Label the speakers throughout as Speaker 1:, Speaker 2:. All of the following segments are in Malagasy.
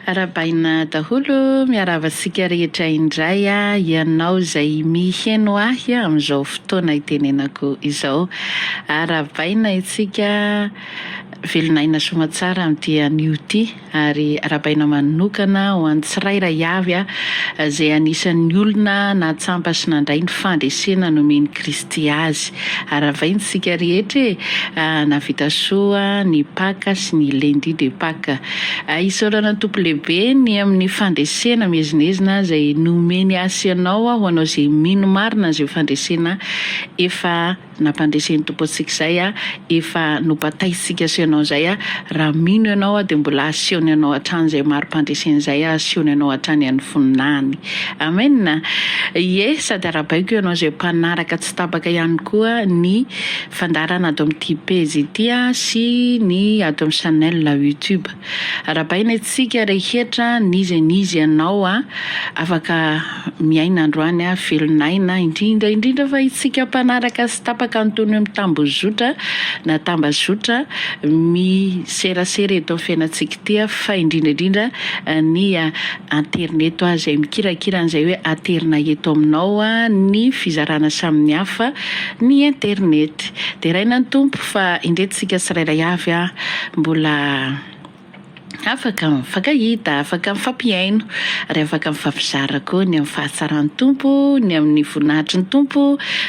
Speaker 1: Arabaina daholo miaravasika rehetra indray ianao izay miheno ahy amin'izao fotoana itenenako izao. Arabaina itsika velonaina somatsara amin'ity anio ity ary arabaina manokana ho an'ny tsirairay avy izay anisan'ny olona natsampa sy nandray ny fandresena nomeny Kristy azy. Aravaina isika rehetra navita soa ny Paka sy ny lendi de Paka. Isaorana tompo lehibe ny amin'ny fandresena mezinezina izay nomeny asy ianao ho anao izay mino marina izay fandresena efa nampandresen'ny tompo antsika izay efa nopataitsika sy ianao izay raha mino ianao dia mbola asehony ianao hatrany izay maro-pandresena izay asehony ianao hatrany amin'ny voninany. Amen. Ie, sady arabaiko ianao izay mpanaraka tsy tapaka ihany koa ny fandarana ato amin'ity page ity sy ny ato amin'ny channel YouTube. Arabaina itsika rehetra nizy ianao afaka miaina androany velonaina indrindra fa itsika mpanaraka sy tapaka antony amin'ny tambozotra na tambazotra miserasera eto amin'ny fiainantsika ity fa indrindra ny internet izay mikirakira an'izay hoe aterina eto aminao ny fizarana samihafa ny internet. Dia raina ny tompo fa indretintsika tsirairay avy mbola afaka mifankahita, afaka mifampiaino ary afaka mifampizara koa ny amin'ny fahatsaran'ny tompo, ny amin'ny voninahitry ny tompo,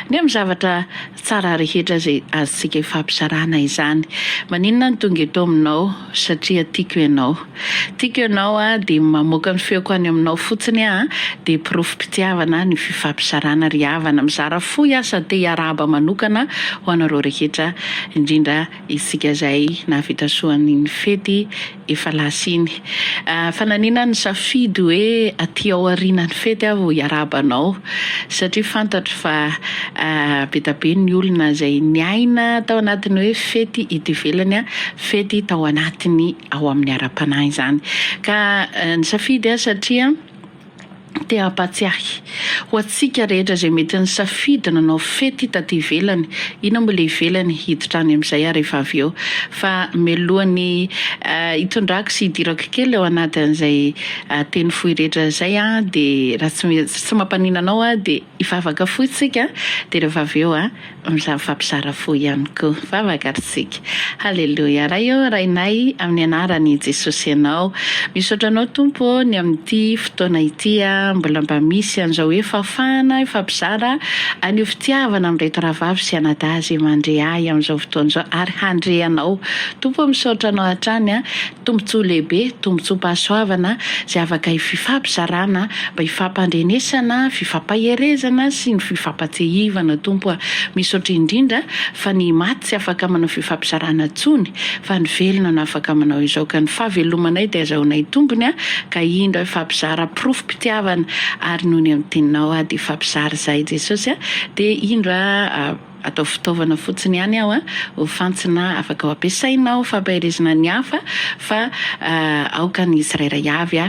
Speaker 1: ny amin'ny zavatra tsara rehetra izay azontsika ifampizarana izany. Maninona ny tonga eto aminao satria tiako ianao. Tiako ianao dia mamoaka ny feoko any aminao fotsiny dia porofom-pitiavana ny fifampizarana ry havana mizara fo asa te hiarahaba manokana ho anareo rehetra indrindra isika izay navita soan'ny fety efa lasiny. Fananina ny safidy hoe aty aorianan'ny fety vao hiarabanao satria fantatro fa be dia be ny olona izay niaina tao anatiny hoe fety ety ivelany fety tao anatiny ao amin'ny ara-panahy izany. Ka ny safidy satria te hampatsiahy ho antsika rehetra izay mety ny safidy nanao fety taty ivelany, ina mbola ivelany hiditra any amin'izay rehefa avy eo. Fa mialohany hitondrako sy hidirako kely ao anatin'izay teny fohy rehetra izay dia raha tsy mampanina anao dia hifavaka fohy isika dia rehefa avy eo mifampizara fo ihany koa. Mivavaka ary isika. Halleluia. Rainay amin'ny anaran'i Jesosy ianao. Misaotra anao tompo ny amin'ity fotoana ity mbola mba misy an'izao hoe fafana ifampizara anio fitiavana amin'ireto rahavavy sy anadahy mandre ahy amin'izao fotoana izao ary handre anao. Tompo misaotra anao hatrany tombontsoa lehibe, tombontsoa-pahasoavana izay afaka fifampizarana mba hifampandrenesana, fifampaherezana sy ny fifampatsehivana tompo. Misaotra indrindra fa ny maty tsy afaka manao fifampizarana intsony fa ny velona no afaka manao izao. Ka ny fahavelomanay dia azahoanay tompony ka indra ifampizara porofom-pitiavana ary noho ny amin'ny teninao dia ifampizara izay Jesosy dia indra atao fitaovana fotsiny ihany ho fantsina afaka ho ampiasainao fampaherezana ny hafa fa aoka ny tsirairay avy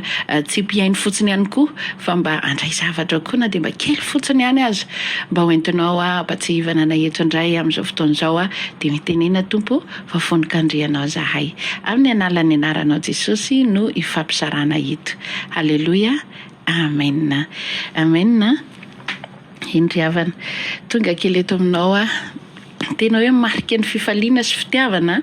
Speaker 1: tsy mpiaino fotsiny ihany koa fa mba handray zavatra koa na dia mba kely fotsiny ihany aza mba hoentinao ampatsihivana na eto indray amin'izao fotoana izao dia mitenena tompo fa fonikandrianao zahay amin'ny analan'ny anaranao Jesosy no ifampizarana eto. Halleluia. Amen. Amen. Indry havana tonga kely eto aminao tena hoe marika ny fifaliana sy fitiavana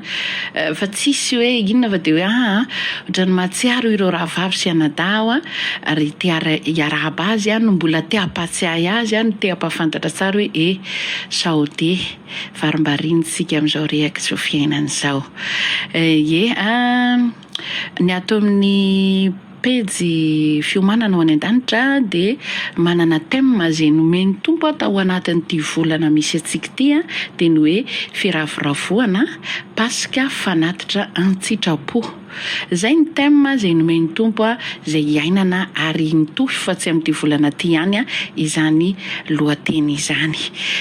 Speaker 1: fa tsisy hoe inona fa dia hoe ohatrany mahatsiaro ireo rahavavy sy anadahy ary te hiarahaba azy no mbola te hampatsiahy azy no te hampafantatra tsara hoe sao de varimbarintsika amin'izao reaka fiainana izao. Ny ato amin'ny pejy fiomanana ho any an-danitra dia manana thème izay nomeny tompo atao anatin'ity volana misy antsika ity dia ny hoe firavoravoana Pasika fanatitra an-tsitrapo. Izay ny thème izay nomeny tompo izay hiainana ary nitohy fa tsy amin'ity volana ity ihany izany lohateny izany.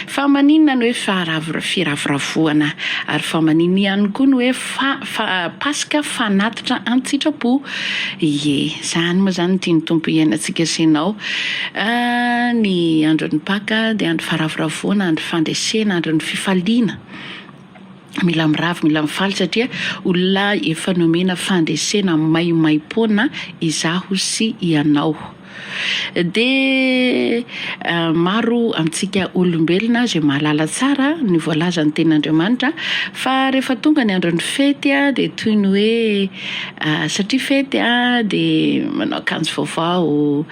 Speaker 1: Fa maninona ny hoe firavoravoana ary fa maninona ihany koa ny hoe Pasika fanatitra an-tsitrapo. Izany moa izany tiany tompo iainantsika sy ianao. Ny andron'ny Paka dia andro firavoravoana, andro fandresena, andron'ny fifaliana. mila miravo mila mifaly satria olona efa nomena fandresena maimaim-poana izaho sy ianao. De maro amintsika olombelona zay mahalala tsara ny voalaza ny ten'Andriamanitra fa rehefa tonga ny andron'ny fety de toy ny hoe satria fety de manao akanjo vaovao,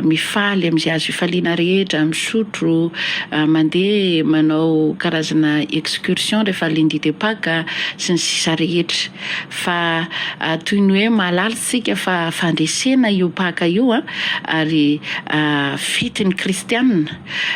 Speaker 1: mifaly amin'izay azo ifaliana rehetra, misotro, mandeha manao karazana excursion rehefa lundi de Pâques sy ny sisa rehetra. Fa toy ny hoe mahalala sika fa fandresena io Pâques io ary fitiny kristianina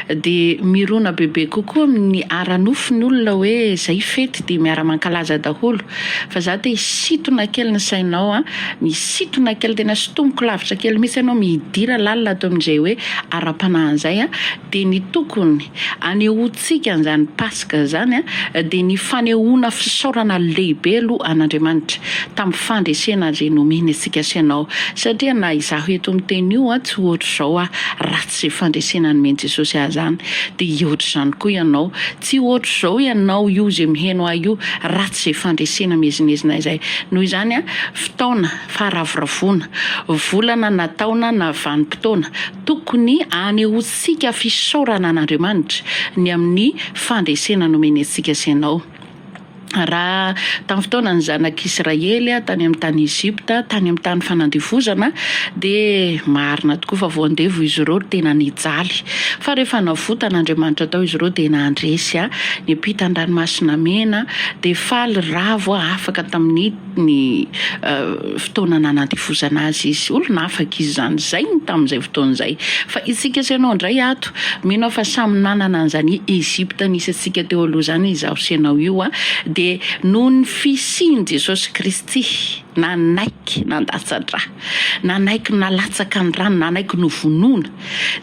Speaker 1: de mirona bebe kokoa amin'ny aranofiny olona hoe zay fety de miara-mankalaza daholo. Fa za te hisitona kely ny sainao misitona kely tena sitomoko lavitra kely misy ianao midira lalina ato amin'izay hoe ara-panahin'izay de ny tokony anehoantsika an'izany Pasika zany de ny fanehoana fisaorana lehibe aloha an'Andriamanitra tamin'ny fandresena zay nomeny antsika sy ianao. Satria na izaho eto amin'ny teny io tsy ohatra zao ratsy zay fandresena nomeny Jesosy zany de ohatra zany koa ianao tsy ohatra zao ianao io zay miheno io ratsy zay fandresena mezinezina izay. Noho izany fotoana faravoravoana volana na taona na vanim-potoana tokony anehoantsika fisaorana an'Andriamanitra ny amin'ny fandresena nomeny antsika sy ianao. Raha tamin'ny fotoana ny zanak'Israely tany amin'ny tany Ezipta, tany amin'ny tany fanandevozana de marina tokoa fa vao andevo izy ireo tena nijaly. Fa rehefa navota n'Andriamanitra tao izy ireo de nandresy niampita ny ranomasina mena de faly ravo afaka tamin'ny fotoana nanandevozana azy izy. Olona afaka izy zany tamin'izay fotoana izay. Fa isika sy ianao indray ato mino fa samy nanana an'izany Ezipta nisy antsika teo aloha zany izaho sy ianao io de noho ny fisiany Jesosy Kristy nanaiky nandatsatra, nanaiky nalatsaka ny rano, nanaiky novonoana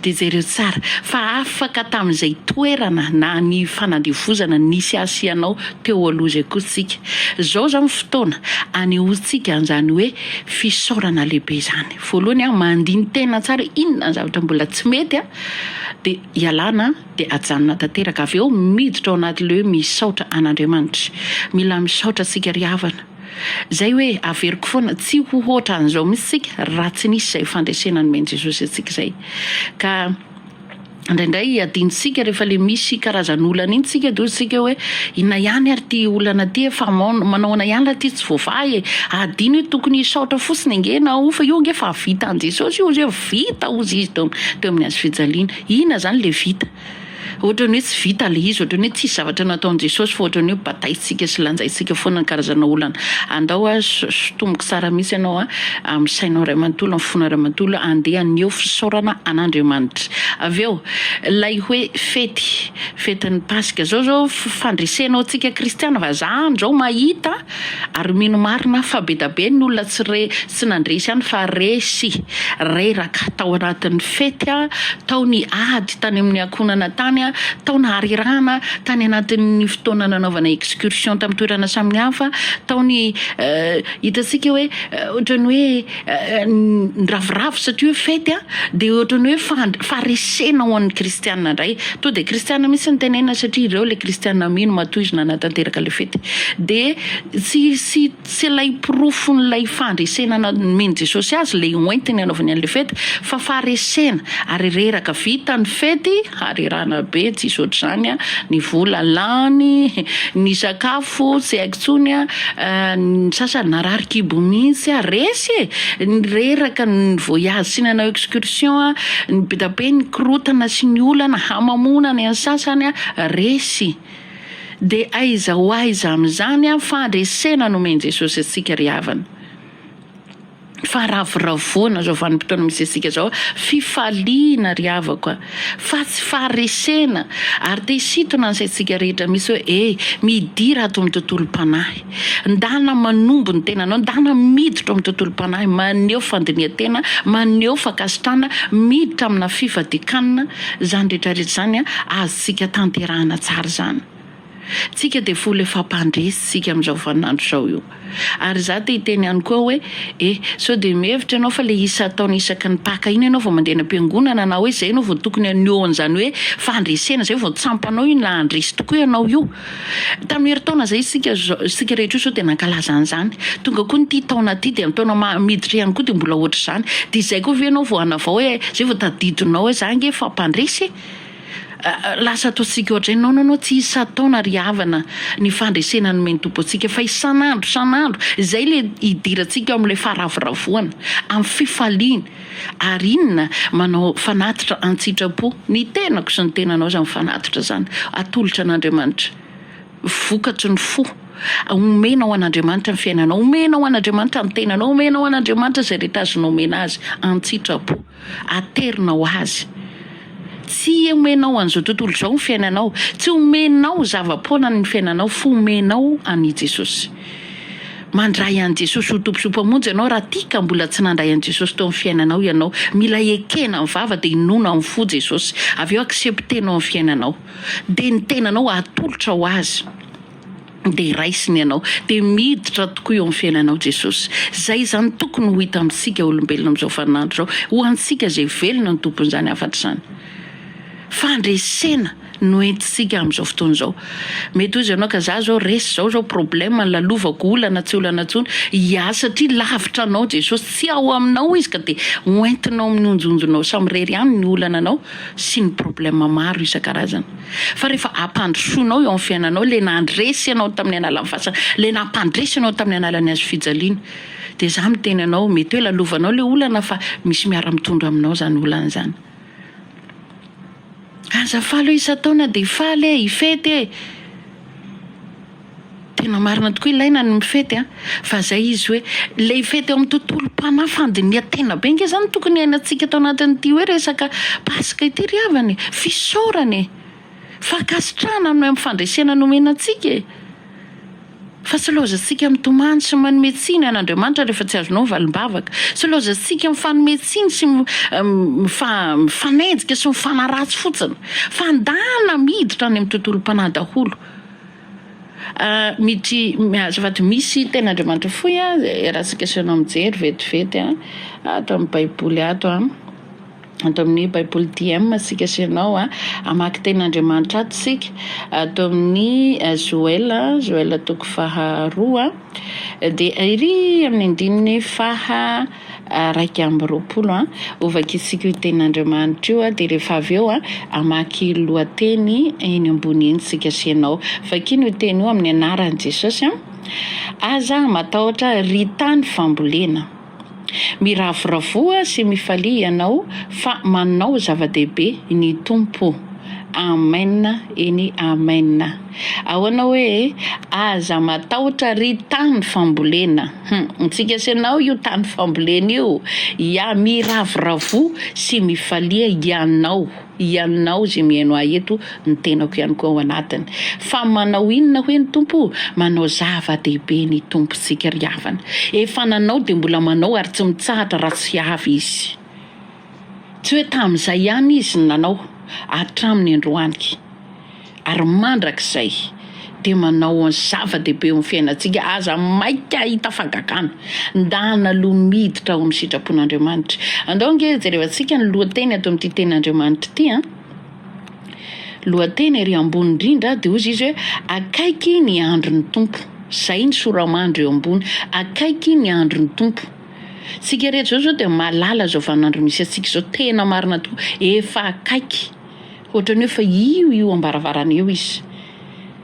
Speaker 1: de zareo tsara fa afaka tamin'izay toerana na ny fanandevozana nisy asianao teo aloha zay koa tsika. Zao zany fotoana anehoantsika an'izany hoe fisaorana lehibe zany. Voalohany mandiny tena tsara inona ny zavatra mbola tsy mety de ialana de ajanona tanteraka avy eo miditra ao anatin'ilay hoe misaotra an'Andriamanitra. Mila misaotra sika ry havana zay hoe averiko foana tsy ho ohatra an'izao misy sika raha tsy nisy zay fandresena nomeny Jesosy atsika zay. Ka indraindray adintsika rehefa le misy karazan'olana iny tsika de sika hoe ina ihany ary ty olana ty fa manaona ihany ty tsy voavahy adiny hoe tokony hisaotra fotsiny angena fa io nge fa vita an Jesosy io zay vita ozy izy teo amin'ny azo fijaliana. Ina zany le vita? Ohatrany hoe tsy vita le izy, ohatrany hoe tsisy zavatra nataon Jesosy fa ohatrany hoe bataitsika sy lanjaitsika foana ny karazana olana. Andao sotomboka tsara misy ianao amin'ny sainao ray manontolo amin'ny fonao ray manontolo andeha aneo fisaorana an'Andriamanitra. Avy eo lay hoe fetin'ny Pasika zao fandresenao tsika kristiana fa zany zao mahita ary mino marina fa be da be ny olona tsy nandresy ihany fa resy reraka tao anatin'ny fety tao ny ady tany amin'ny ankonana tany tao naharirana tany anatin'ny fotoana nanaovana excursion tamin'ny toerana samihafa tao ny hitantsika hoe ohatrany hoe ravoravo satria hoe fety de ohatrany hoe faresena ho an'ny kristianina indray. To de kristianina mihitsy ny tenena satria ireo le kristianina mino matoy izy nanatanteraka le fety de tsy lay profon'lay fandresena nomeny Jesosy azy le hoentiny anaovany an'le fety fa faresena ary reraka vita ny fety harirana be tsisy ohatr'izany ny vola lany, ny sakafo tsy haiko tsony ny sasany narary kibo mihitsy resy ny reraka ny voyage sy nanao excursion ny be da be ny korotana sy ny olana hamamona ny sasany resy. De aiza ho aiza amin'izany fandresena nomeny Jesosy atsika ry havana. Fa ravoravoana zao vanim-potoana misy antsika zao fifaliana ry havako fa tsy faharesena ary te hisintona ny saintsika rehetra misy hoe midira ato amin'ny tontolo-panahy, ndana manombo ny tenanao, ndana miditra amin'ny tontolo-panahy, maneho fandinihan-tena, maneho fakasitrana, miditra amina fifadikanina zany rehetrarehetra zany azontsika tanterahana tsara zany. tsika dia folo efa mpandresitsika amin'izao vaninandro izao io ary za te hiteny ihany koa hoe sao dia mihevitra ianao fa le isa ataona isaky ny paka iny ianao vao mandeha ny am-piangonana na hoe zay ianao vao tokony anioan'izany hoe fandresena zay vao tsampanao iny la handresy tokoa ianao io tamin'ny herintaona zay sika rehetra io sao dia nankalaza an'izany tonga koa nyty taona ty dia am'taona miditra ihany koa dia mbola ohatr' izany dia zay koa ve ianao vao hanavao hoe zay vao tadidinao hoe za nge fa mpandresy lasa ataontsika ohatra nanao tsy isa-taona ry havana ny fandresena nomeny tompo antsika fa isan'andro zay le hidirantsika amin'ilay faharavoravoana amin'ny fifaliana ary inona manao fanatitra an-tsitrapo ny tenako sy ny tenanao zany fanatitra zany atolotra an'Andriamanitra vokatry ny fo omenao an'Andriamanitra ny fiainanao omenao an'Andriamanitra ny tenanao omenao an'Andriamanitra zay rehetra azonao omena azy an-tsitrapo aterinao azy tsy omenao an'izao tontolo izao ny fiainanao tsy omenao zava-poana ny fiainanao fa omenao an'i Jesosy mandray an'i Jesosy ho tomposopamonjy ianao raha tika mbola tsy nandray an'i Jesosy teo amin'ny fiainanao ianao mila ekena amin'ny vava dia inona amin'ny fo Jesosy avy eo akseptenao amin'ny fiainanao dia ny tenanao atolotra ho azy dia raisiny ianao dia miditra tokoa eo amin'ny fiainanao Jesosy zay zany tokony ho hita amintsika olombelona amin'izao vaninandro izao ho antsika zay velona ny tompon'izany afatra izany fandresena no entintsika amin'izao fotoana izao mety ozy ianao ka za zao resy zao problema ny lalovako olana tsy olana ntsony satria lavitra anao Jesosy tsy ao aminao izy ka dia hoentinao amin'ny onjonjonao samirery ihany ny olananao sy ny problema maro isan-karazany fa rehefa ampandrosoanao eo amin'ny fiainanao le nandresy ianao tamin'ny analan'ny fasana le nampandresy ianao tamin'ny analan'ny azo fijaliana dia za miteny anao mety hoe lalovanao le olana fa misy miara-mitondra aminao zany olana zany aza faly isa-taona dia faly ifety tena marina tokoa ilaina ny mifety fa zay izy hoe le ifety eo amin'ny tontolo mpanafandiniha tena be nge zany tokony hainantsika tao anatin'ity hoe resaka pasika ity ry havany fisaorany fakasitrana amin'ny fandresena nomenantsika fa sy lozantsika mitomany sy manometsiny an'Andriamanitra rehefa tsy azonao valim-bavaka sy lozantsika mifanometsiny sy mifanenjika sy mifanaratsy fotsiny fandana miditra any amin'ny tontolo mpanah daholo azafady misy ten'Andriamanitra foy raha sika sanao mijery vetivety ato amin'ny baiboly ato amin'ny baiboly DM sika sanao amaky ten'Andriamanitra ato sika ato amin'ny Joël toko faharoa dia iry amin'ny andininy raiky amby roapolo ovakitsika io ten'Andriamanitra io dia rehefa avy eo amaky lohateny eny ambony eny sika sanao vakiny io teny io amin'ny anaran'i Jesosy aza matahotra ry tany fambolena miravoravoa sy mifalia ianao fa manao zava-dehibe ny tompo amen eny amen ahoana hoe aza matahotra ry tany fambolena ntsika sanao io tany fambolena io miravoravoa sy mifalia ianao zay mihaino eto ny tenako ihany koa ao anatiny fa manao inona hoe ny tompo manao zava-dehibe ny tompontsika ry havana efa nanao dia mbola manao ary tsy mitsahatra raha tsy avy izy tsy hoe tamin'izay ihany izy nanao hatraminy androany ary mandrakizay dia manao ny zava-dehibe eo amin'ny fiainantsika aza maika hita fagakana ndana aloha miditra ao amin'ny sitrapon'Andriamanitra andao nge jerevantsika ny lohateny ato amin'ity ten'Andriamanitra ity lohateny ery ambony indrindra dia ozy izy hoe akaiky ny andron'ny tompo zay ny soramandry eo ambony akaiky ny andron'ny tompo sika rehetra zao dia malala zao vaninandro misy atsika zao tena marina tokoa efa akaiky ohatrany hoe fa io ambaravarana eo izy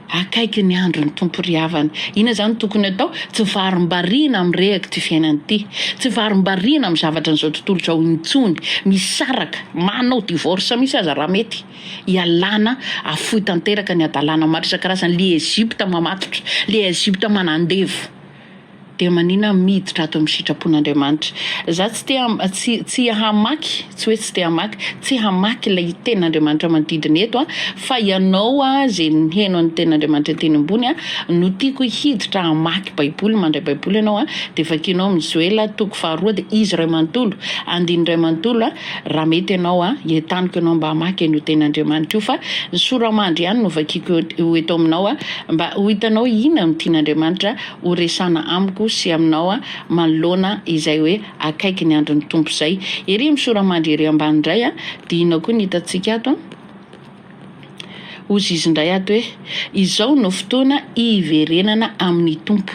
Speaker 1: akaiky ny andron'ny tompo ry havana ina zany tokony atao tsy varim-bariana amin'ny rehaka ty fiainana ity tsy varim-bariana amin'ny zavatra n'izao tontolo izao intsony misaraka manao divorce misy aza raha mety ialana afoy tanteraka ny adalàna maro isan-karazany le Ezipta mamatotra le Ezipta manandevo dia manina miditra ato amin'ny sitrapon'Andriamanitra. Za tsy hamaky, tsy hoe tsy te hamaky, tsy hamaky ilay ten'Andriamanitra manodidina eto fa ianao zay heno ny ten'Andriamanitra teny ambony no tiako hiditra hamaky baiboly, mandray baiboly ianao dia vakianao amin'ny Joël toko 2 dia izy ray manontolo, andiny ray manontolo raha mety ianao entaniko ianao mba hamaky io ten'Andriamanitra io, fa ny soramandry ihany no vakiako eto aminao mba ho hitanao ina amin'ny tian'Andriamanitra ho resana amiko sy aminao manoloana izay hoe akaiky ny andron'ny tompo izay. Ery misoramandry ery ambany indray dia ina koa ny hitantsika ato ozy izy indray ato hoe izao no fotoana iverenana amin'ny tompo,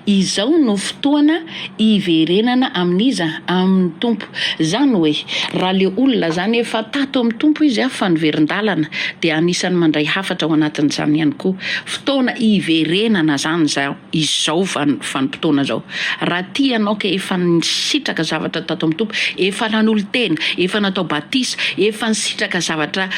Speaker 1: izao no fotoana iverenana amin'iza amin'ny tompo. Zany hoe raha le olona zany efa tato amin'ny tompo izy fa niverin-dalana dia anisany mandray hafatra ao anatin'izany ihany koa. Fotoana iverenana zany izao vanim-potoana zao. Raha tia ianao ka efa nisitraka zavatra tato amin'ny tompo, efa nanolo-tena, efa natao batisa, efa nisitraka zavatra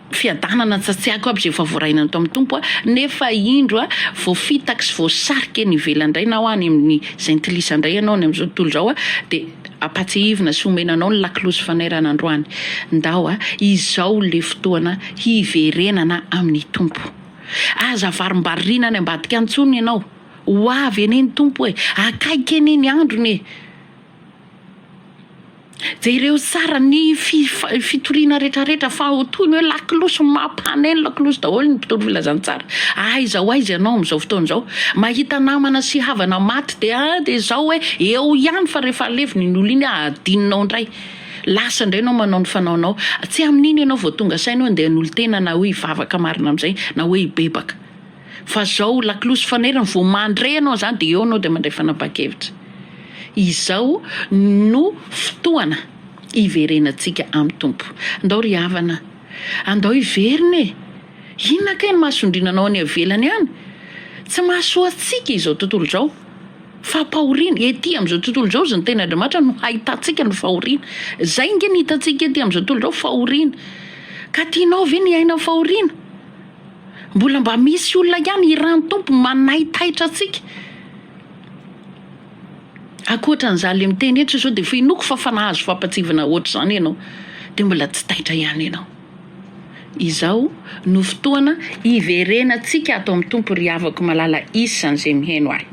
Speaker 1: fiadanana tsatsiako aby zay efa voaraina tao amin'ny tompo nefa indro voafitaky sy voasarika ny ivelany indray na ho any amin'ny zentilisa indray ianao ny amin'izao tontolo zao dia apatsihivina sy omenanao ny lakolosy fanairana androany. Ndao izao le fotoana hiverenana amin'ny tompo. Aza varimbaririna ny ambadika antsony ianao, ho avy eny ny tompo hoe akaiky eny ny androny jereo tsara ny fitoriana rehetrarehetra fa toy ny hoe lakolosy mampana eny lakolosy daholo ny mpitolo filazantsara. Aiza ho aiza ianao amin'izao fotoana izao mahita namana sy havana maty dia zao hoe eo ihany fa rehefa aleviny ny olo iny adininao indray lasa indray ianao manao ny fanaonao tsy amin'iny ianao vao tonga saina hoe andeha hanolo-tena na hoe hivavaka marina amin'izay na hoe hibebaka, fa zao lakolosy fanerana vao mandray ianao zany dia eo ianao dia mandray fanapa-kevitra. Izao no fotoana iverenantsika amin'ny tompo. Andao ry havana, andao hiverina inona kay ny mahasondrinanao any avelany any? Tsy mahasoatsika izao tontolo izao fa pahoriana ety amin'izao tontolo izao zany ten'Andriamanitra no hahitantsika ny fahoriana. Zay nge ny hitantsika ety amin'izao tontolo izao fahoriana. Ka tianao ve ny aina fahoriana? Mbola mba misy olona ihany iran'ny tompo manaitaitra antsika. Akoatran'izany le miteny eto zao dia finoko fa fanahazo fampatsivana ohatr'izany ianao dia mbola tsy taitra ihany ianao. Izao no fotoana iverenantsika ato amin'ny tompo ry havako malala isan'izay miheno ahy.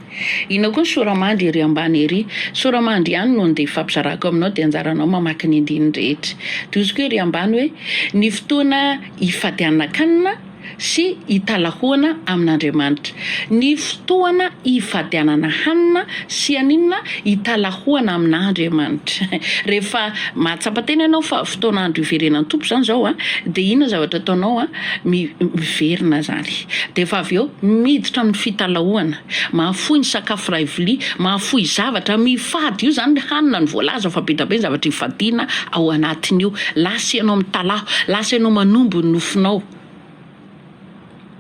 Speaker 1: Ina koa ny soramandry ery ambany ery, soramandry ihany no andeha fampizarako aminao dia anjaranao mamaky ny andininy rehetra. Toy koa ery ambany hoe ny fotoana ifadianan-kanina sy hitalahoana amin'Andriamanitra, ny fotoana ifadianana hanina sy aninona hitalahoana amin'Andriamanitra. Rehefa mahatsapa-tena ianao fa fotoana andro iverenan'ny tompo zany zao dia inona zavatra ataonao miverina zany. Dia efa avy eo miditra amin'ny fitalahoana, mahafoy ny sakafo iray vilia, mahafoy zavatra mifady io zany hanina ny voalaza fa be da be zavatra ifadiana ao anatin'io. Lasa ianao mitalaho, lasa ianao manombo ny nofinao.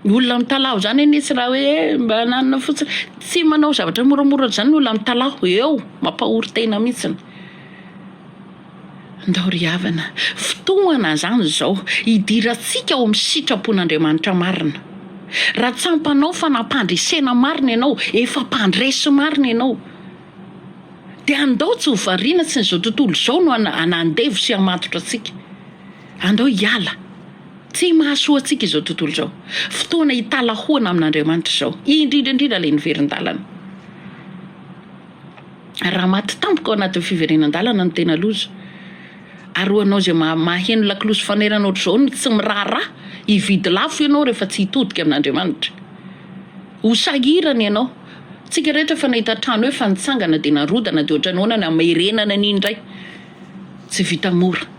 Speaker 1: Olona mitalaho zany anisy raha hoe mba nanana fotsiny tsy manao zavatra moramora zany ny olona mitalaho eo mampahory tena mihitsiny. Andao ry havana, fotoana zany zao hidirantsika ao amin'ny sitrapon'Andriamanitra marina. Raha tsampanao fa nampandresena marina ianao, efa mpandresy marina ianao, dia andao tsy ho variana tsy n'izao tontolo izao no anandevo sy hamatotra antsika. Andao hiala. Tsy mahasoa antsika izao tontolo izao. Fotoana hitalahoana amin'Andriamanitra izao, indrindra ilay niverin-dalana. Raha maty tampoka ao anatin'ny fiverenan-dalana no tena loza. Ary anao izay maheno lakolosy fanerana ohatr'izao ny tsy miraharaha, hividy lafo ianao rehefa tsy hitodika amin'Andriamanitra. Ho sahirana ianao. Tsika rehetra fa nahita trano hoe fa nitsangana dia narodana dia ohatran'ny na maerenana n'iny indray. Tsy vita mora.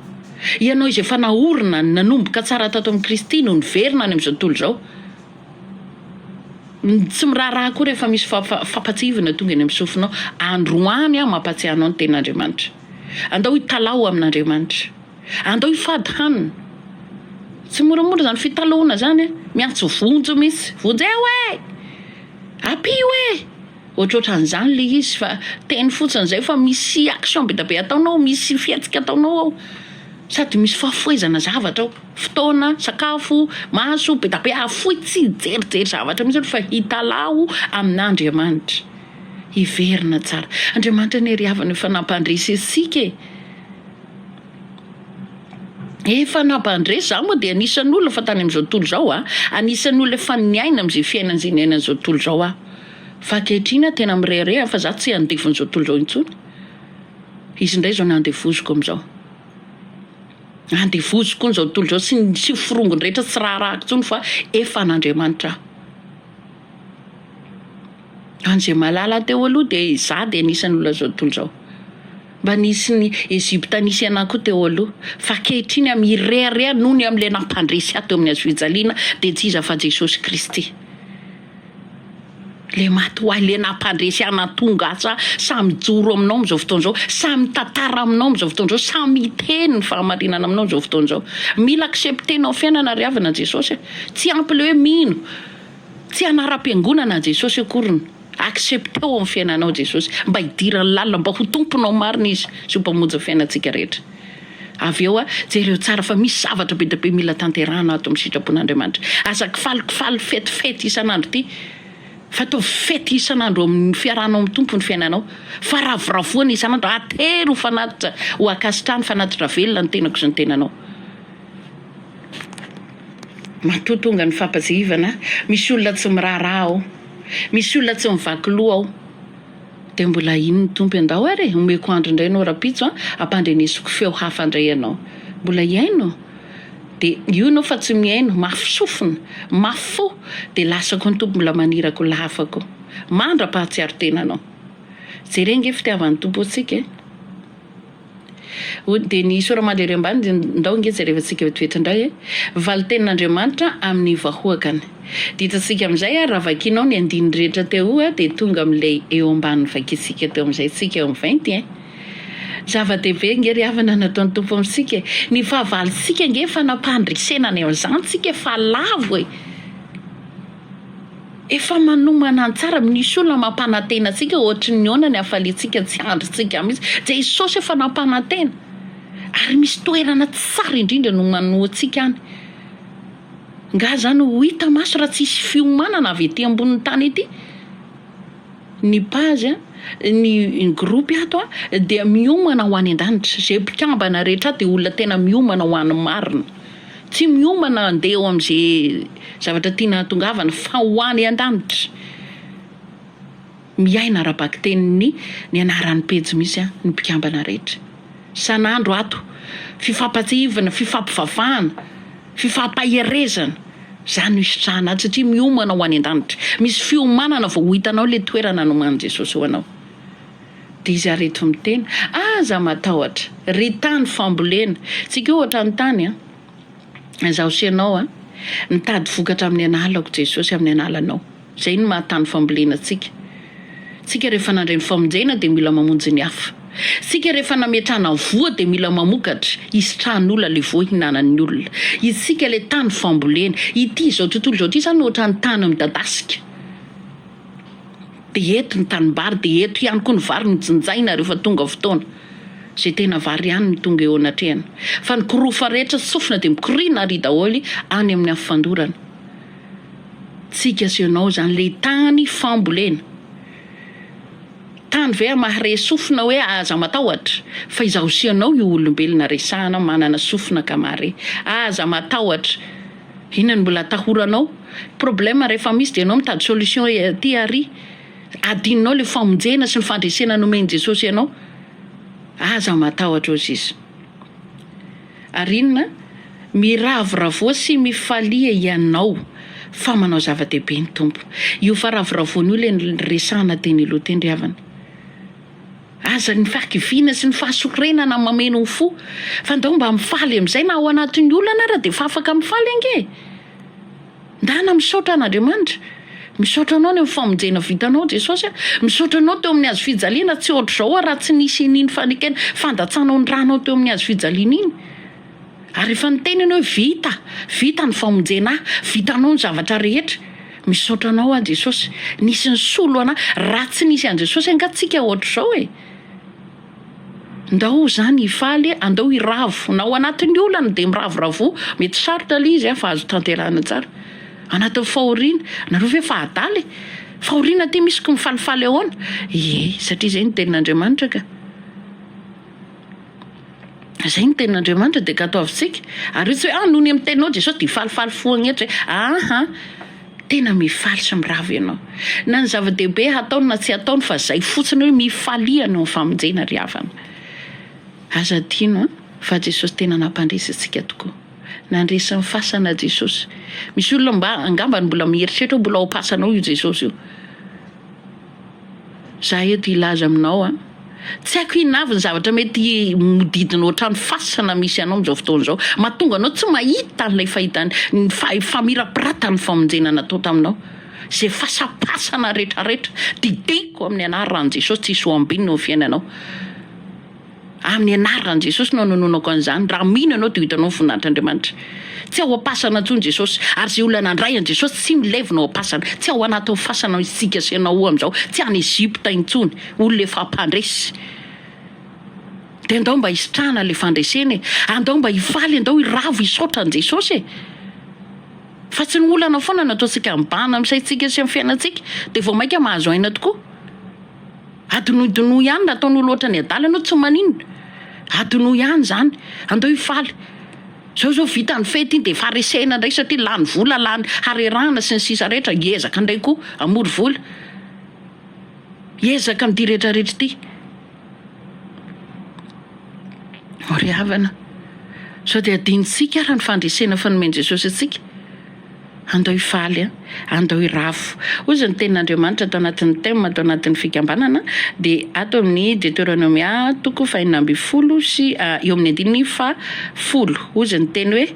Speaker 1: Ianao izay efa naorina nanomboka tsara tato amin'ny Kristy no niverina any amin'izao tontolo izao. Tsy miraharaha koa rehefa misy fampatsivana tonga eny amin'ny sofinao. Androany mampatsiahy anao ny ten'Andriamanitra. Andao hitalao amin'Andriamanitra. Andao hifady hanina. Tsy moramora zany fitalahoana zany miantso vonjo misy. Vonjeo hoe! Apio hoe! Ohatrohatran'izany le izy fa teny fotsiny zay fa misy action be da be ataonao, misy fietsika ataonao ao. Sady misy fahafoizana zavatra ao. Fotoana, sakafo, maso, be da be afoy tsy jerijery zavatra mihitsy fa hitalao amin'Andriamanitra. iverina tsara. Andriamanitra ny ry havana efa nampandresy isika efa nampandresy za moa dia anisan'olona fa tany amin'izao tontolo zao anisan'olona efa niaina amin'izay fiainana izay niaina an'izao tontolo zao fa ankehitriny tena mirehareha fa za tsy andefon'izao tontolo zao intsony. Izy indray zao nandevoziko amin'izao, andevoziko n'izao tontolo zao sy forongony rehetra tsy raharahako intsony fa efa n'Andriamanitra. An'izay malala teo aloha dia za dia anisan'olona zao tontolo zao. Mba nisy ny Ezipta nisy anahy koa teo aloha fa ankehitriny mirehareha noho ny amin'ilay nampandresy ato amin'ny hazofijaliana dia tsy iza fa Jesosy Kristy. Le maty ho ahy le nampandresy anatonga asa samy joro aminao amin'izao fotoana izao, samy tantara aminao amin'izao fotoana izao, samy miteny ny fahamarinana aminao amin'izao fotoana izao. Mila acceptenao fiainana ry havana Jesosy, tsy ampy le hoe mino, tsy anaram-piangonana Jesosy akoriny. Accepteo amin'ny fiainanao Jesosy, mba hidirany lalina, mba ho tomponao marina izy sy ho mpamonjy fiainantsika rehetra. Avy eo jereo tsara fa misy zavatra be dia be mila tanterahana ato amin'ny sitrapon'Andriamanitra. Azaky falikifaly fetifety isan'andro ty, fa atao fety isan'andro amin'ny fiarahanao amin'ny tompo ny fiainanao, fa ravoravoana isan'andro, atery ho fanatitra, ho akasitrahany fanatitra velona ny tenako sy ny tenanao. Matoa tonga ny fampazivana, misy olona tsy miraharaha ao, misy olona tsy mivaky loha ao, dia mbola ino ny tompo andao ary omeko andro indray ianao rapitso ampandrenesiko feo hafa indray ianao, mbola iaino dia io ianao fa tsy miaino, mafy sofina, mafy fo dia lasako ny tompo mbola manirako lafako, mandra-pahatsiaro tenanao. Jerena nge fitiavan'ny tompo antsika dia ny soramandry ambany ndao nge jereva antsika vetivety indray valy tenin'Andriamanitra amin'ny vahoakany. Ditantsika amin'izay raha vakinao ny andiny rehetra teo dia tonga amin'ilay eo ambany vakitsika teo amin'izay tsika eo amin'ny 20 zava-dehibe nge ry havana nataon'ny tompo amintsika, ny fahavalitsika nge fa nampandresena ny amin'izany tsika efa lavo efa manomana tsara. Misy olona mampanantena antsika ohatry ny ona ny hafaliantsika tsy andritsika mihitsy. Jesosy efa nampanantena ary misy toerana tsara indrindra no manoa antsika any. Nga zany ho hita maso raha tsisy fiomanana avy ety ambonin'ny tany ety. Ny pazy ny gropy ato dia miomana ho any an-danitra, zay mpikambana rehetra dia olona tena miomana ho any marina, tsy miomana andeha eo amin'izay zavatra tiana hatongavana fa ho any an-danitra. Miaina arabaky teniny ny anaran'ny pejy misy ny mpikambana rehetra. San'andro ato fifampatsivana, fifampivavahana, fifampaherezana, zany isitrahana azy satria miomana ho any an-danitra. Misy fiomanana vao hitanao le toerana noman'i Jesosy ho anao. Dia izy areto miteny aza matahotra ry tany fambolena. Tsika ohatra ny tany zaho sy ianao nitady vokatra amin'ny analako Jesosy amin'ny analanao. Zay no mahatany fambolena tsika. Tsika rehefa nandray ny famonjena dia mila mamonjy ny hafa. Tsika rehefa nametrana voa dia mila mamokatra isitrahan'olona le voa hinanan'ny olona. Isika le tany fambolena. Ity izao tontolo izao ity zany ohatra ny tany midadasika. Dia eto ny tanimbary, dia eto ihany koa ny vary ny jinjaina rehefa tonga fotoana. Zay tena vary ihany ny tonga eo anatrehana. Fa ny kirofa rehetra sofina dia mikoriana ary daholy any amin'ny afandorana. Tsika sy ianao zany le tany fambolena. Tany ve mahare sofina hoe aza matahotra, fa izaho sy ianao io olombelona resahana manana sofina ka mahare. Aza matahotra, inona no mbola atahoranao? Problema rehefa misy dia ianao mitady solution ty ary adinonao le famonjena sy ny fandresena nomeny Jesosy ianao. Aza matahotra ozy izy. Ary inona? Miravoravoa sy mifalia ianao fa manao zava-dehibe ny tompo. Io fa ravoravoana io le resahana teny aloha teny ry havana. Aza ny fahakiviana sy ny fahasorenana mameno ny fo. Fa ndao mba mifaly amin'izay na ao anatin'ny olana ara dia fa afaka mifaly ange. Ndana misaotra an'Andriamanitra. Misaotra anao ny famonjena vitanao Jesosy. Misaotra anao teo amin'ny hazo fijaliana tsy ohatra zao raha tsy nisy niny fanekena fandatsanao ny ranao teo amin'ny hazo fijaliana iny. Ary efa niteny ianao vita ny famonjena, vitanao ny zavatra rehetra. Misaotra anao Jesosy. Nisy ny solo ana raha tsy nisy an Jesosy angatsika ohatra zao Ndao zany hifaly, andao hiravo. Na ao anatin'ny olana dia miravoravo, mety sarotra le izy fa azo tanterahana tsara. Anatin'ny fahoriana, nareo ve fa adaly? fahoriana ty misy ko mifalifaly ahoana satria zay ny tenin'Andriamanitra ka zay ny tenin'Andriamanitra dia ka ataovintsika ary tsy hoe nohony amin'ny teninao Jesosy dia falifaly foagna etra tena mifaly sy mirava ianao na ny zava-dehibe ataony na tsy ataony fa zay fotsiny hoe mifaliana eo famonjena ry havana aza tiano fa Jesosy tena nampandresy antsika tokoa nandresy ny fasana Jesosy misy olona angambany mbola mieritreritra mbola ao pasanao io Jesosy io za eto ilaza aminao tsy haiko inavy ny zavatra mety modidina ohatrany fasana misy anao amin'izao fotoana izao mahatonga anao tsy mahita an'ilay fahitany ny famirapirata ny famonjena natao taminao zay fasapasana rehetrarehetra dideko amin'ny anaran'i Jesosy tsisy hoambinina eo fiainanao amin'ny anaran'i Jesosy no nononako an'izany raha mino ianao dia hitanao ny voninahitran'Andriamanitra tsy ao am-pasana intsony Jesosy ary zay olona nandray an'i Jesosy tsy milevina ao am-pasana tsy ao anaty fasana isika sy ianao amin'izao tsy any Ezipta intsony olona efa mpandresy dia andao mba hisitrahana ilay fandreseny andao mba hifaly andao hiravo hisaotra an'i Jesosy fa tsy ny olana foana nataontsika mibahana amin'ny saintsika sy amin'ny fiainantsika dia vao mainka mahazo aina tokoa adinoidinoy ihany nataon'olo ohatra ny adala anao tsy maninona adinoy ihany zany andao hifaly zao vita ny fety iny dia farisena ndray satria lany vola lany harerahana sy ny sisa rehetra hiezaka ndray koa amory vola hiezaka amin'ity rehetrarehetra ity ry havana sao dia adinitsika raha ny fandresena fanomeny Jesosy atsika andao hifaly andao hirafo ozy ny tenin'Andriamanitra atao anatin'ny thème atao anatin'ny fikambanana dia ato amin'ny Deutéronomia 5:20 sy eo amin'ny 10:10 ozy ny teny hoe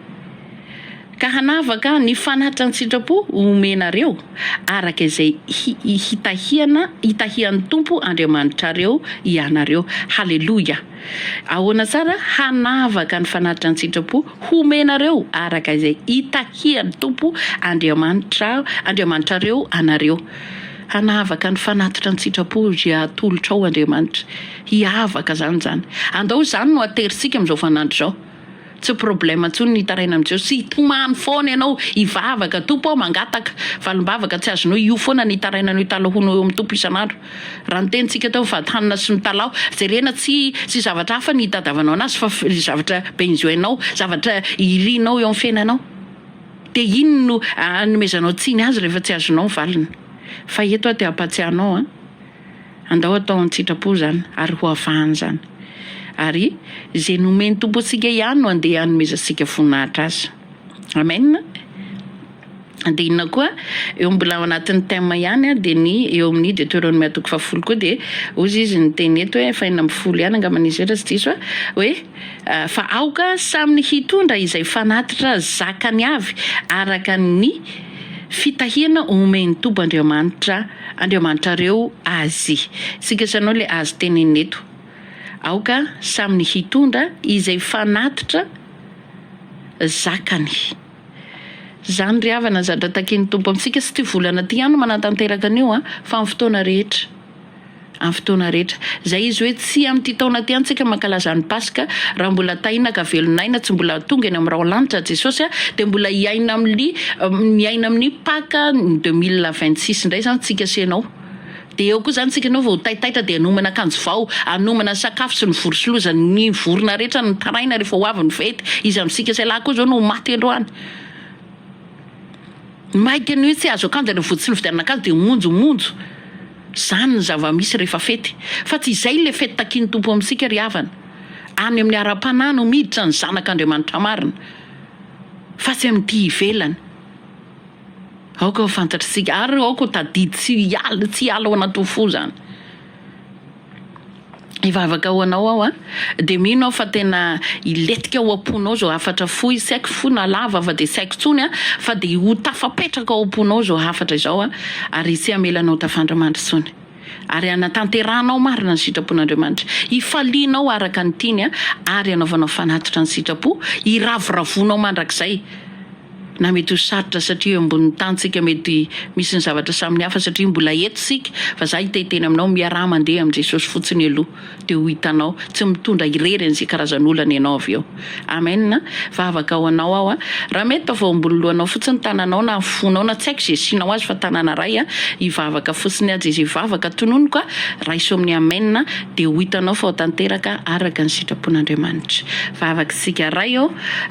Speaker 1: ka hanavaka ny fanatitra ny sitrapo omenareo araka izay hitahian'ny tompo Andriamanitrareo ianareo haleloia ahoana tsara hanavaka ny fanatitra ny sitrapo omenareo araka izay hitahian'ny tompo Andriamanitrareo anareo hanavaka ny fanatitra ny sitrapo zay atolotra ao Andriamanitra hiavaka zany andao zany no aterisika amin'izao fanandro zao tsy problème intsony ny taraina amin'izao sy tomany foana ianao hivavaka tompo ao mangataka valimbavaka tsy azonao io foana ny tarainanao talahonao eo amin'ny tompo isan'andro raha ny tenitsika tao mivatanina sy mitalao jerena tsy zavatra hafa ny hitadavanao anazy fa zavatra benjoinao zavatra irinao eo amin'ny fiainanao dia iny no anomezanao tsiny azy rehefa tsy azonao valina fa eto aty ampatsiahanao andao atao ny sitrapo zany ary ho avahany zany ary zay nomeny tompo antsika ihany no andeha hanomezantsika voninahitra azy amen dia inona koa eo mbola ao anatin'ny thème ihany dia ny eo amin'ny Deutéronomia 10 koa dia ozy izy ny teny eto hoe 4:10 ihany angaman'izy etra tsy diso hoe fa aoka saminy hitondra izay fanatitra zakany avy araka ny fitahiana omeny tompo Andriamanitrareo azy sika sanao le azy teneny eto aoka saminy hitondra izay fanatitra zakany zany ry havana zadra takin'ny tompo amintsika sy ty volana ty ihany no manatanteraka an'io fa amin'ny fotoana rehetra zay izy hoe tsy amin'ity taona ty antsika mankalaza ny Paska raha mbola tahina ka velonaina tsy mbola tonga eny amin'ny raolanitra Jesosy dia mbola miaina amin'ny Paka 2026 indray zany tsika sy ianao dia eo koa zany tsika anao vao taitaitra dia anomana akanjo vao anomana sakafo sy ny vorosolozany ny vorona rehetra ny taraina rehefa ho avy ny fety izy amintsika sy lahy koa zao no maty androany maika ny hoe tsy azo akanjo rehefa voatsy ny fidianana akanjo dia monjomonjo zany ny zava-misy rehefa fety fa tsy izay le fety takin'ny tompo amintsika ry havana any amin'ny ara-panahy no miditra ny zanak'Andriamanitra marina fa tsy amin'ity ivelany aoka ho fantatritsika ary aoka ho tadidy tsy ala ao anaty fo zany ivavaka ho anao ao dia mino ao fa tena iletika ao am-ponao zao hafatra fo izy tsy haiko fo na lava fa dia tsy haiko tsony fa dia ho tafapetraka ao am-ponao zao hafatra izao ary tsy hamelanao tafandramandry tsony ary anatanteranao marina ny sitrapon'Andriamanitra hifalianao araka ny tiany ary anaovanao fanatitra ny sitrapo hiravoravonao mandrakizay na mety ho sarotra satria ambony tantsika mety misy ny zavatra samihafa satria mbola eto sika fa za hitetena aminao miarah mandeha am Jesosy fotsiny aloha dia ho hitanao tsy mitondra irery an'izay karazan'olana ianao avy eo. Amen. Vavaka ho anao aho raha mety vao ambony lohanao fotsiny tananao na fonao na tsy haiko izay sinao azy fa tanana ray hivavaka fotsiny azy izay vavaka tononoko raiso amin'ny amen dia ho hitanao fa ho tanteraka araka ny sitrapon'Andriamanitra. Vavaka sika ray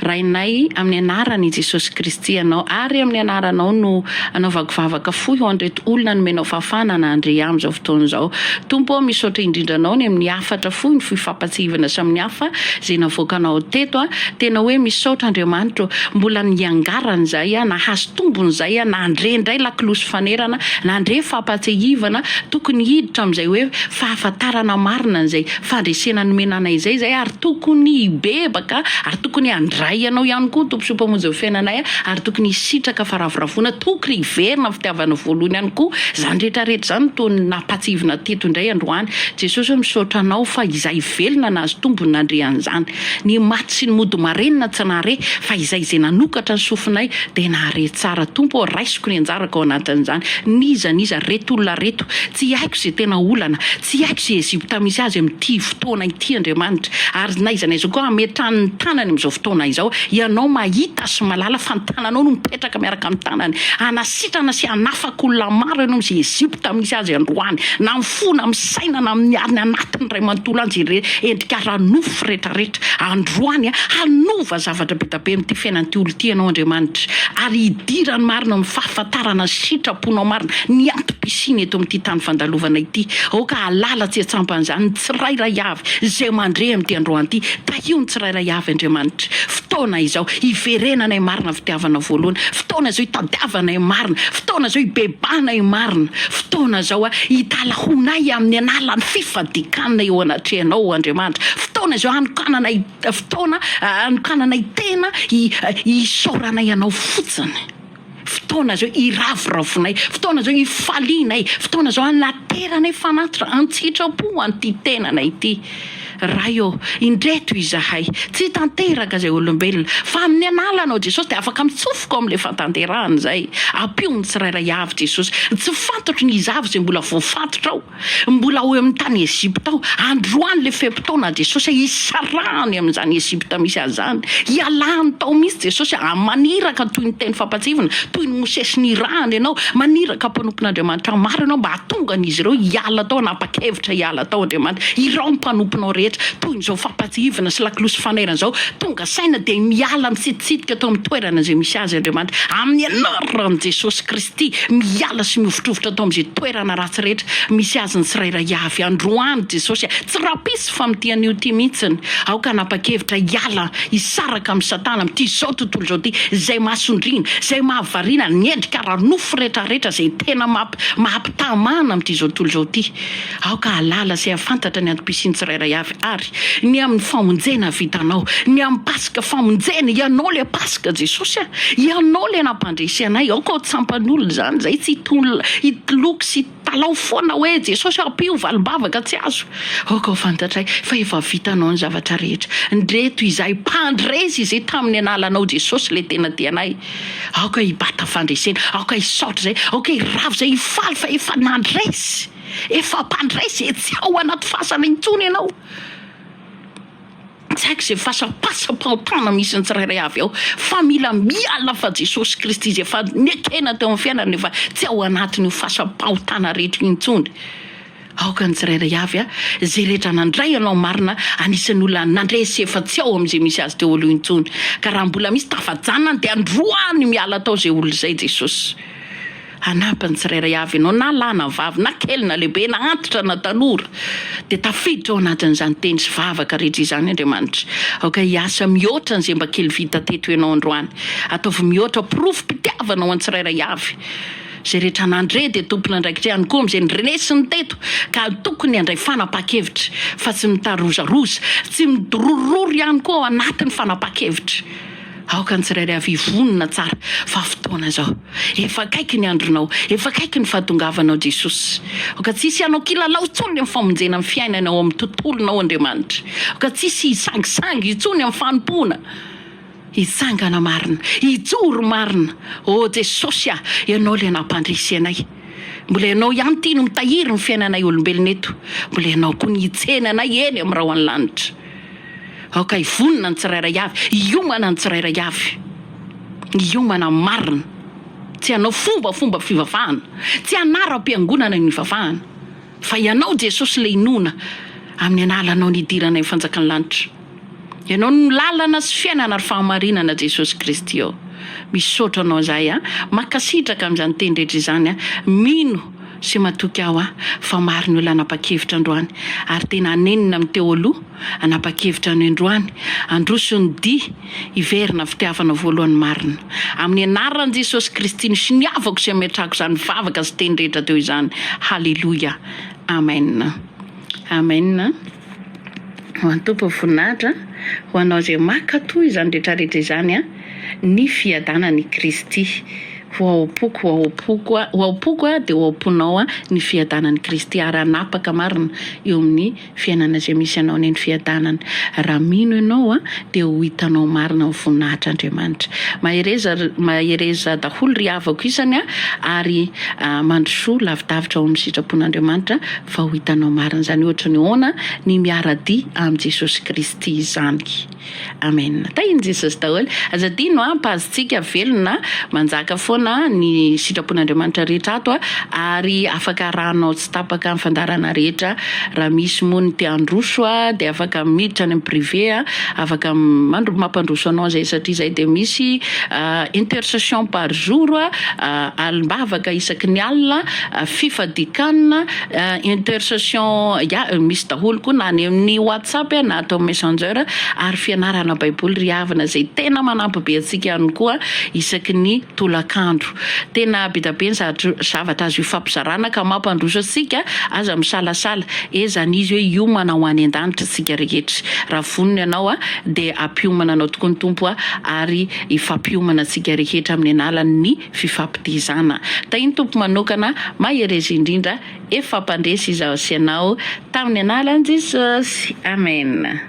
Speaker 1: rainay amin'ny anarany Jesosy Kristy ianao ary amin'ny anaranao no anaovako vavaka fohy ho andreto olona nomenao fahafahana na andre amin'izao fotoana izao. Tompo misaotra indrindranao ny amin'ny afatra fohy ny fifampatsihivana samihafa izay navoakanao teto tena hoe misaotra Andriamanitra mbola niangarany izay na hazo tombony izay na andre indray lakolosy fanerana na andre fampatsihivana tokony hiditra amin'izay hoe fahafantarana marina izay fandresena nomenanay izay ary tokony hibebaka ary tokony handray ianao ihany koa tompo sompamonjy fiainanay ary tokony hisitraka faravorafona tokony hiverina fitiavana voalohany ihany koa zany rehetrarehetra zany tony nampatsihivana teto indray androany. Jesosy misaotra anao fa izay velona na azo tombony nandrean'izany ny maty sy ny mody marenina tsy nahare fa izay nanokatra ny sofinay dia nahare tsara. Tompo raisiko ny anjaraka ao anatin'izany niza reto olona reto tsy haiko izay tena olana tsy haiko izay Ezipta misy azy amin'ity fotoana ity Andriamanitra ary naizanaiza koa ametrany tanany amin'izao fotoana izao ianao mahita sy malala fa ny tananao no mipetraka miaraka amin'ny tanany anasitrana sy anafaka olona maro ianao izay Ezipta misy azy androany na mifona misaina na amin'ny ariny anatiny ray manontolo anjy endrika ranofo rehetrarehetra androany hanova zavatra be da be amin'ity fiainan'ity olo ity ianao Andriamanitra ary hidirany marina amin'ny fahafantarana sitraponao marina ny antom-pisiny eto amin'ity tany fandalovana ity aoka halala tsy atsampan'izany ny tsirairay avy izay mandre amin'ity androany ity tahio ny tsirairay avy Andriamanitra fotoana izao hiverenanay marina fitiavana voalohany fotoana izao hitadiavanay marina fotoana izao hibebanay marina fotoana izao hitalahonay amin'ny analan'ny fifadikanana eo anatrehanao Andriamanitra fotoana izao anokananay fotoana anokananay tena hisaoranay anao fotsiny fotoana izao iravoravoinay fotoana izao hifalianay fotoana izao anateranay fanatitra antsitrapo an'ity tenanay ity raio indreto izahay tsy tanteraka izay olombelona fa amin'ny analanao Jesosy dia afaka mitsofoka amin'ilay fantanterahana izay ampio ny tsirairay avy Jesosy tsy fantotry ny izavy izay mbola voafatotra ao mbola ho amin'ny tany Ezipta ao androany le fepotona Jesosy hisarahany amin'izany Ezipta misy azy zany hialany tao misy Jesosy maniraka toy ny teny fampatsihivana toy ny Mosesy nirahany ianao maniraka mpanompon'Andriamanitra maro ianao mba hatonga an'izy ireo hiala tao napakevitra hiala tao Andriamanitra irao mpanomponao rehetra toy izao fampatsihivana sy lakolosy fanerana izao tonga saina dia miala mitsititsika tao amin'ny toerana izay misy azy Andriamanitra amin'ny anaran'i Jesosy Kristy miala sy mivotrovotra tao amin'izay toerana ratsy rehetra misy azy ny tsirairay avy androany Jesosy tsy rapisy fa amin'ity an'io ity mihitsiny aoka napakevitra hiala hisaraka amin'ny Satana amin'ity izao tontolo izao ity izay mahasondriana izay mahavariana ny endrika ranofo rehetrarehetra izay tena mampitamana amin'ity izao tontolo izao ity aoka halala sy hafantatra ny antom-pisiny tsirairay avy ary ny amin'ny famonjena vitanao ny amin'ny pasika famonjena ianao le pasika Jesosy ianao le nampandresy anay aoka ho tsampan'olona zany zay tsy hitoloky sy talao foana hoe Jesosy ampio valimbavaka tsy azo aoka ho fantatray fa efa vitanao ny zavatra rehetra ndreto izay mpandresy izay tamin'ny analanao Jesosy le tena tianay aoka hibata fandresena aoka hisaotra zay aoka hiravo zay hifaly fa efa nandresy efa mpandresy tsy ao anaty fasana intsony ianao tsy haiko izay fasapasam-pahotana misy ny tsirairay avy ao fa mila miala fa Jesosy Kristy izay efa nekena teo amin'ny fiainana nefa tsy ao anatiny fasapahotana rehetra intsony aoka ny tsirairay avy izay rehetra nandray ianao marina anisan'ny olona nandresy efa tsy ao amin'izay misy azy teo aloha intsony ka raha mbola misy tafajanany dia androany miala tao izay olo izay Jesosy anampany tsirairay avy ianao na lana vavy na kely na lehibe na antitra na tanora dia tafiditra ao anatin'izany teny sy vavaka rehetra izany Andriamanitra aoka hiasa mihoatra n'izay mba kely vita teto ianao androany ataovy mihoatra porofom-pitiavana ao an-tsirairay avy izay rehetra nandre dia tompona andraikitra ihany koa amin'izay nyrenesiny teto ka tokony handray fanapa-kevitra fa tsy mitarozaroza tsy midororory ihany koa ao anatin'ny fanapa-kevitra aoka ny tsirairay avy hivonona tsara fa fotoana izao efa kaiky ny andronao efa kaiky ny fahatongavanao Jesosy aoka tsisy ianao kilalao intsony amin'ny famonjena amin'ny fiainanao amin'ny tontolonao Andriamanitra aoka tsisy hisangisangy intsony amin'ny fanompoana hitsangana marina, hijoro marina. Jesosy ianao le nampandrisy anay. Mbola ianao ihany ty no mitahiry ny fiainanay olombelona eto. Mbola ianao koa ny hitsenanay eny amin'ny raho any lanitra. Aoka hivonina ny tsirairay avy, hiomana ny tsirairay avy. Hiomana marina. Tsy hanao fomba fivavahana, tsy hanaram-piangonana ny fivavahana, fa ianao Jesosy le inona amin'ny analanao nidiranay fanjakany lanitra. Ianao no lalana sy fiainana ary fahamarinana Jesosy Kristy ao. Misaotra anao zay makasitraka amin'izany tendretra izany mino sy matoky aho fa maro ny olona anapa-kevitra androany, ary tena anenina amin'ny teo aloha anapa-kevitra ny androany androso ny dia hiverina fitiavana voalohany marina amin'ny anaran'i Jesosy Kristy sy ny avako sy ametrahako izany vavaka sy tendretra teo izany. Halleluja, amen. Amen. Ho an'ny Tompo voninahitra, ho anao izay mankatoy izany rehetrarehetra izany ny fiadanan'i Kristy. Ho aopoko dia ho aoponao ny fiadanan'i Kristy, ary anapaka marina eo amin'ny fiainana izay misy anao ny fiadanana. Raha mino ianao dia ho hitanao marina ny voninahitra Andriamanitra. Mahereza daholo ry havako isany ary mandrosoa lavidavitra ao amin'ny sitrapon'Andriamanitra fa ho hitanao marina izany ohatra ny hoana ny miara-dia amin'i Jesosy Kristy izany. Amen. Tahin Jesosy daholo. Azadino mpazitsika velona manjaka foana ny sitrapon'Andriamanitra rehetra ato ary afaka rahanao tsy tapaka amin'ny fandarana rehetra. Raha misy moa ny te handroso dia afaka miditra any amin'ny privé, afaka mampandroso anao zay, satria zay dia misy intercession par jour, alimbavaka isaky ny alina, fifadikanina, intercession misy daholo koa na ny amin'ny WhatsApp na atao messenger, ary fianarana baiboly ry havana zay tena manampy be antsika ihany koa isaky ny tolakandro. Tena be ny zavatra azo ifampizarana ka mampandroso antsika aza misalasala ezan'izy hoe hiomana ho any an-danitra tsika rehetra. Raha vonona ianao dia ampiomana anao tokoa ny Tompo ary ifampiomana tsika rehetra amin'ny alalan'ny fifampitizana. Tainy Tompo manokana maherezy indrindra, efa mpandresy izaho sy ianao tamin'ny analan'i Jesosy. Amen.